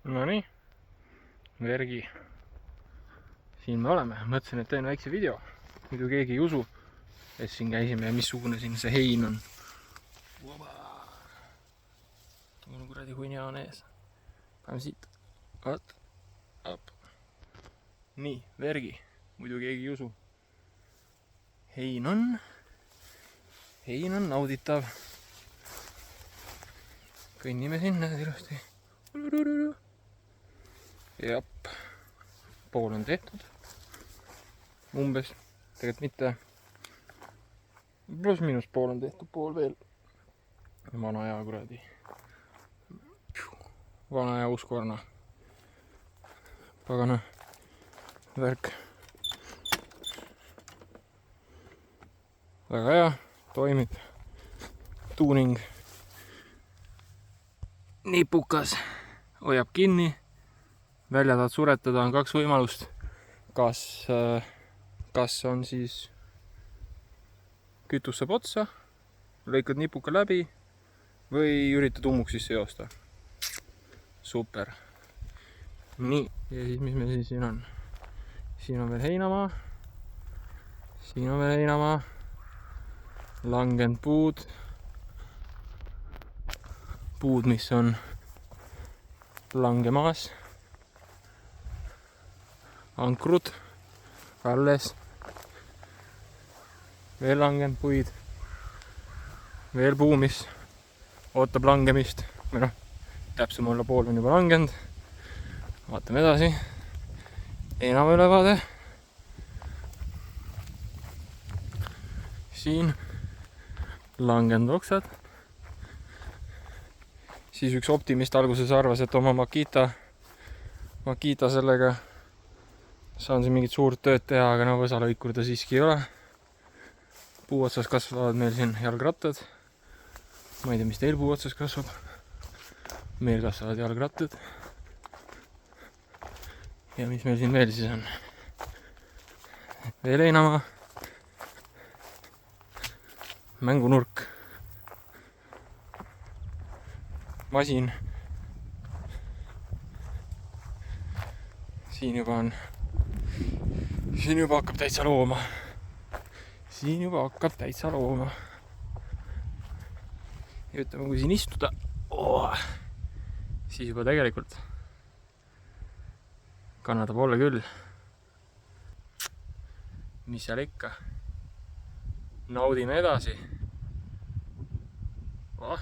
Nonii, vergi. Siin me oleme, mõtlesin, et teen väikse video. Muidu keegi ei usu, et siin käisime ja missugune siin see hein on. Mul kuradi hunnia on ees. Paneme siit. Vaat. Up. Nii, vergi. Muidu keegi ei usu. Hein on nauditav. Kõnnime sinna ilusti. Jap. Pool on tehtud. Umbes. Tegelikult mitte. Plus miinus pool on tehtud. Pool veel. Vana aja kuradi. Vana aja uskvarna. Pagana. Värk. Väga hea. Toimib. Tuuning. Nipukas. Hoiab kinni. Välja tahad suretada on kaks võimalust. Kas on siis kütus saab otsa, lõikad nipuka läbi või üritad ummuks sisse joosta. Super. Nii, ja siis mis meil siin on? Siin on veel heinamaa. Siin on veel heinamaa. Langenud puud. Puud, mis on langemaas. Ankrud alles. Veel langenud puid. Veel puu, mis ootab langemist. Või noh, täpsem olla pool on juba langenud. Vaatame edasi. Enam ülevaade. Siin langenud oksad. Siis üks optimist alguses arvas, et oma Makita sellega saan siin mingit suurt tööd teha, aga no võsalõikur ta siiski ei ole. Puu otsas kasvavad meil siin jalgrattad. Ma ei tea, mis teil puu otsas kasvab. Meil kasvavad jalgrattad. Ja mis meil siin veel siis on? Veel heinamaa. Mängunurk. Masin. Siin juba hakkab täitsa looma. Ja ütleme, kui siin istuda, siis juba tegelikult kannatab olla küll. Mis seal ikka? Naudime edasi. Oh.